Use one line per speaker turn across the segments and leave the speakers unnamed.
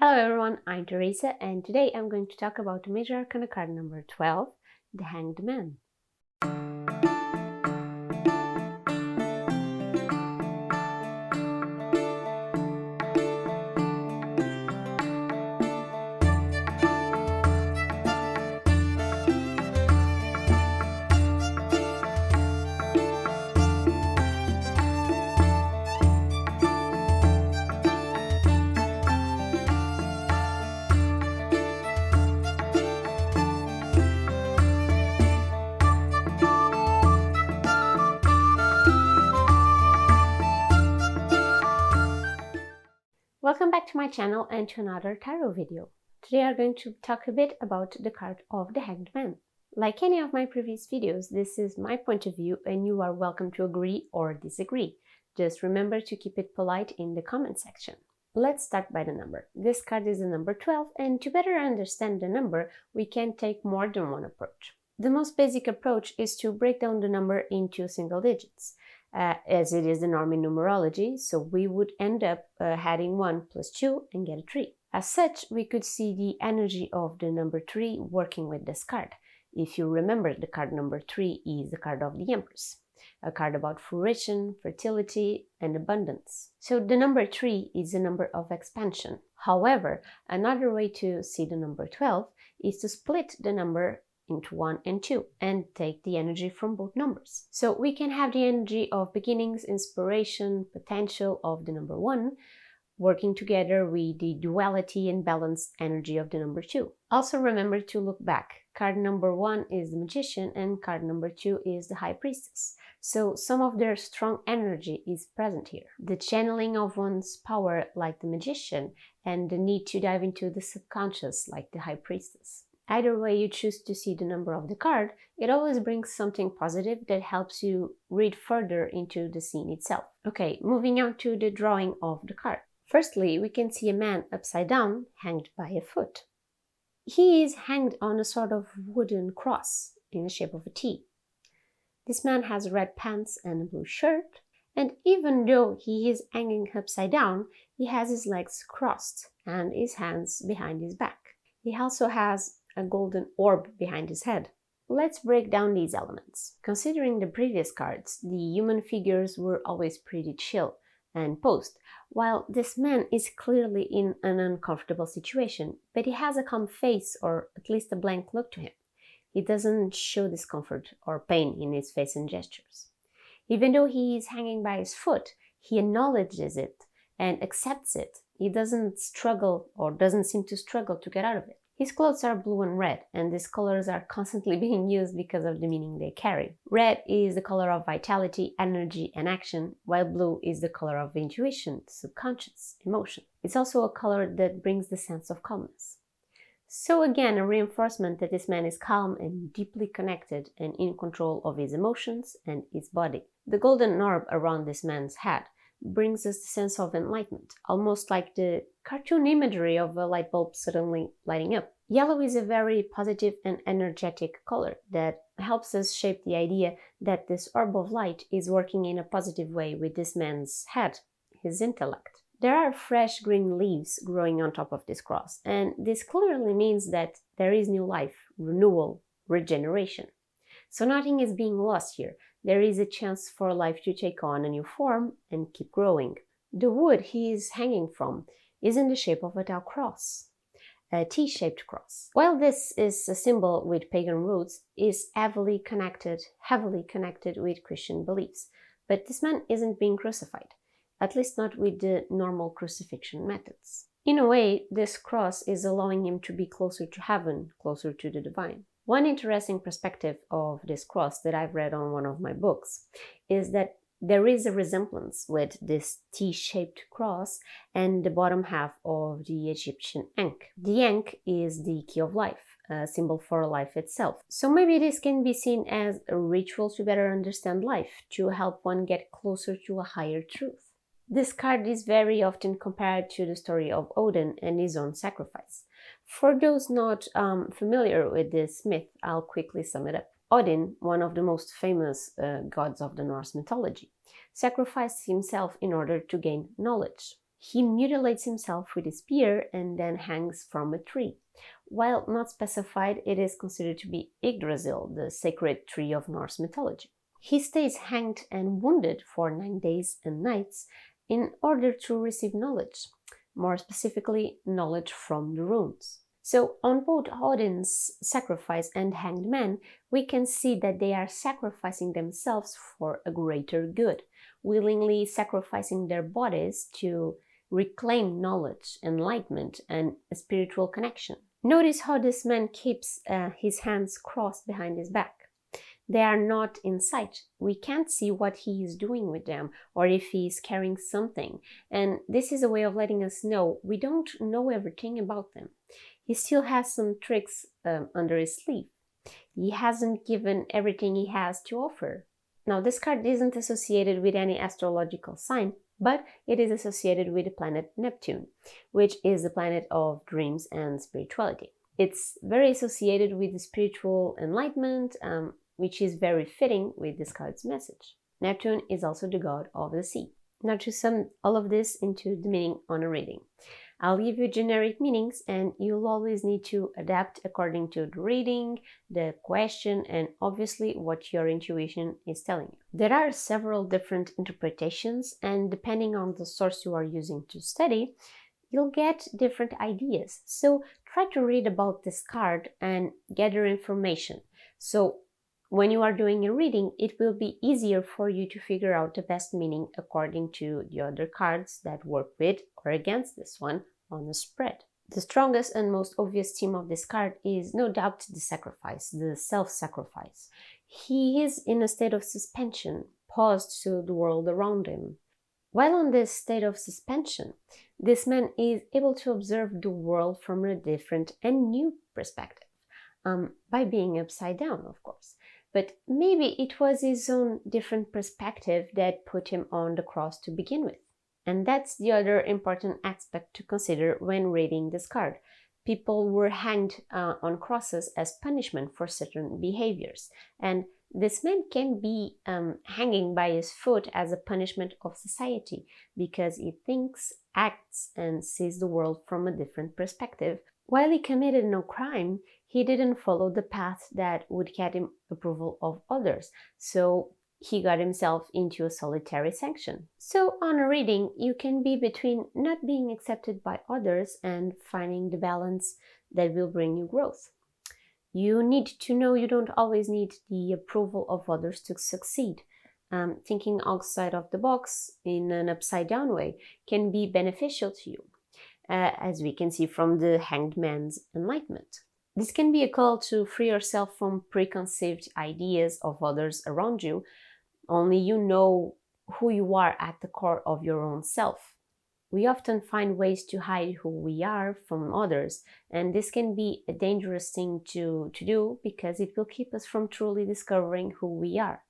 Hello everyone, I'm Teresa and today I'm going to talk about Major Arcana card number 12, the Hanged Man. Welcome back to my channel and to another tarot video. Today I'm going to talk a bit about the card of the Hanged Man. Like any of my previous videos, this is my point of view and you are welcome to agree or disagree. Just remember to keep it polite in the comment section. Let's start by the number. This card is the number 12 and to better understand the number, we can take more than one approach. The most basic approach is to break down the number into single digits. As it is the norm in numerology, so we would end up adding 1 plus 2 and get a 3. As such, we could see the energy of the number 3 working with this card. If you remember, the card number 3 is the card of the Empress, a card about fruition, fertility, and abundance. So the number 3 is a number of expansion. However, another way to see the number 12 is to split the number into 1 and 2 and take the energy from both numbers. So we can have the energy of beginnings, inspiration, potential of the number 1 working together with the duality and balanced energy of the number 2. Also remember to look back. Card number 1 is the Magician and card number 2 is the High Priestess. So some of their strong energy is present here. The channeling of one's power like the Magician and the need to dive into the subconscious like the High Priestess. Either way you choose to see the number of the card, it always brings something positive that helps you read further into the scene itself. Okay, moving on to the drawing of the card. Firstly, we can see a man upside down, hanged by a foot. He is hanged on a sort of wooden cross in the shape of a T. This man has red pants and a blue shirt, and even though he is hanging upside down, he has his legs crossed and his hands behind his back. He also has a golden orb behind his head. Let's break down these elements. Considering the previous cards, the human figures were always pretty chill and posed, while this man is clearly in an uncomfortable situation, but he has a calm face or at least a blank look to him. He doesn't show discomfort or pain in his face and gestures. Even though he is hanging by his foot, he acknowledges it and accepts it. He doesn't struggle or doesn't seem to struggle to get out of it. His clothes are blue and red, and these colors are constantly being used because of the meaning they carry. Red is the color of vitality, energy, and action, while blue is the color of intuition, subconscious, emotion. It's also a color that brings the sense of calmness. So again, a reinforcement that this man is calm and deeply connected and in control of his emotions and his body. The golden orb around this man's head brings us the sense of enlightenment, almost like the cartoon imagery of a light bulb suddenly lighting up. Yellow is a very positive and energetic color that helps us shape the idea that this orb of light is working in a positive way with this man's head, his intellect. There are fresh green leaves growing on top of this cross, and this clearly means that there is new life, renewal, regeneration. So nothing is being lost here. There is a chance for life to take on a new form and keep growing. The wood he is hanging from is in the shape of a tau cross, a T-shaped cross. While this is a symbol with pagan roots, it is heavily connected with Christian beliefs. But this man isn't being crucified, at least not with the normal crucifixion methods. In a way, this cross is allowing him to be closer to heaven, closer to the divine. One interesting perspective of this cross that I've read on one of my books is that there is a resemblance with this T-shaped cross and the bottom half of the Egyptian Ankh. The Ankh is the key of life, a symbol for life itself. So maybe this can be seen as a ritual to better understand life, to help one get closer to a higher truth. This card is very often compared to the story of Odin and his own sacrifice. For those not familiar with this myth, I'll quickly sum it up. Odin, one of the most famous gods of the Norse mythology, sacrificed himself in order to gain knowledge. He mutilates himself with a spear and then hangs from a tree. While not specified, it is considered to be Yggdrasil, the sacred tree of Norse mythology. He stays hanged and wounded for 9 days and nights in order to receive knowledge, more specifically knowledge from the runes. So on both Odin's sacrifice and hanged man, we can see that they are sacrificing themselves for a greater good, willingly sacrificing their bodies to reclaim knowledge, enlightenment, and a spiritual connection. Notice how this man keeps his hands crossed behind his back. They are not in sight. We can't see what he is doing with them or if he is carrying something. And this is a way of letting us know we don't know everything about them. He still has some tricks under his sleeve. He hasn't given everything he has to offer. Now, this card isn't associated with any astrological sign, but it is associated with the planet Neptune, which is the planet of dreams and spirituality. It's very associated with the spiritual enlightenment, which is very fitting with this card's message. Neptune is also the god of the sea. Now, to sum all of this into the meaning on a reading, I'll give you generic meanings and you'll always need to adapt according to the reading, the question, and obviously what your intuition is telling you. There are several different interpretations, and depending on the source you are using to study, you'll get different ideas. So try to read about this card and gather information. So when you are doing a reading, it will be easier for you to figure out the best meaning according to the other cards that work with or against this one on the spread. The strongest and most obvious theme of this card is no doubt the sacrifice, the self-sacrifice. He is in a state of suspension, paused to the world around him. While on this state of suspension, this man is able to observe the world from a different and new perspective, by being upside down, of course. But maybe it was his own different perspective that put him on the cross to begin with. And that's the other important aspect to consider when reading this card. People were hanged on crosses as punishment for certain behaviors. And this man can be hanging by his foot as a punishment of society because he thinks, acts, and sees the world from a different perspective. While he committed no crime, he didn't follow the path that would get him approval of others, so he got himself into a solitary sanction. So on a reading, you can be between not being accepted by others and finding the balance that will bring you growth. You need to know you don't always need the approval of others to succeed. Thinking outside of the box in an upside-down way can be beneficial to you, as we can see from the Hanged Man's enlightenment. This can be a call to free yourself from preconceived ideas of others around you. Only you know who you are at the core of your own self. We often find ways to hide who we are from others, and this can be a dangerous thing to do because it will keep us from truly discovering who we are.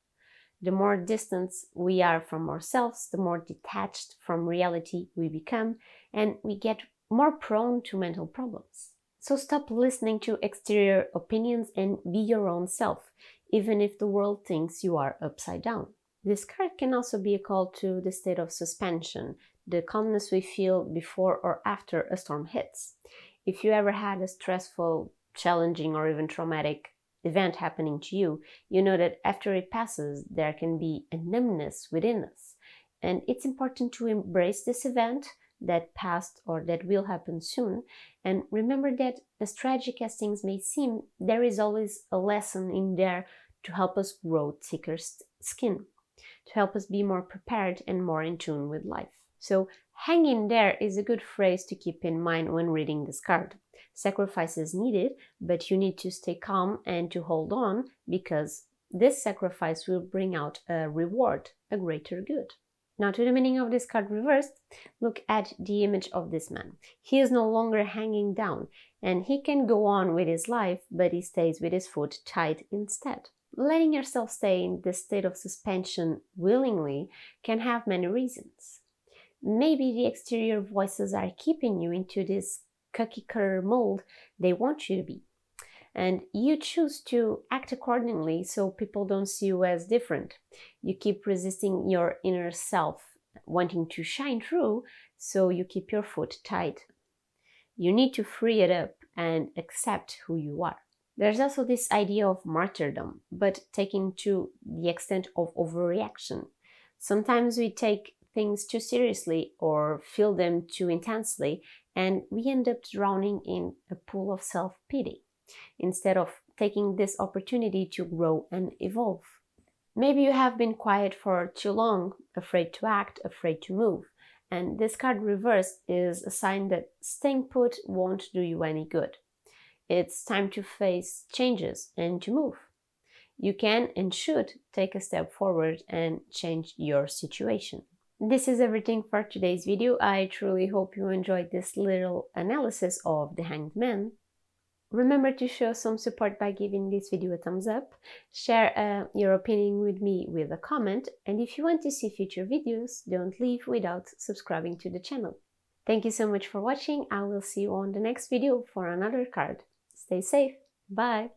The more distant we are from ourselves, the more detached from reality we become, and we get more prone to mental problems. So stop listening to exterior opinions and be your own self, even if the world thinks you are upside down. This card can also be a call to the state of suspension, the calmness we feel before or after a storm hits. If you ever had a stressful, challenging, or even traumatic event happening to you, you know that after it passes, there can be a numbness within us. And it's important to embrace this event that passed or that will happen soon, and remember that as tragic as things may seem, there is always a lesson in there to help us grow thicker skin, to help us be more prepared and more in tune with life. So hang in there is a good phrase to keep in mind when reading this card. Sacrifice is needed, but you need to stay calm and to hold on, because this sacrifice will bring out a reward, a greater good. Now, to the meaning of this card reversed, look at the image of this man. He is no longer hanging down, and he can go on with his life, but he stays with his foot tied instead. Letting yourself stay in this state of suspension willingly can have many reasons. Maybe the exterior voices are keeping you into this cookie-cutter mold they want you to be, and you choose to act accordingly so people don't see you as different. You keep resisting your inner self, wanting to shine through, so you keep your foot tight. You need to free it up and accept who you are. There's also this idea of martyrdom, but taken to the extent of overreaction. Sometimes we take things too seriously or feel them too intensely, and we end up drowning in a pool of self-pity, instead of taking this opportunity to grow and evolve. Maybe you have been quiet for too long, afraid to act, afraid to move, and this card reversed is a sign that staying put won't do you any good. It's time to face changes and to move. You can and should take a step forward and change your situation. This is everything for today's video. I truly hope you enjoyed this little analysis of the Hanged Man. Remember to show some support by giving this video a thumbs up, share your opinion with me with a comment, and if you want to see future videos, don't leave without subscribing to the channel. Thank you so much for watching. I will see you on the next video for another card. Stay safe. Bye.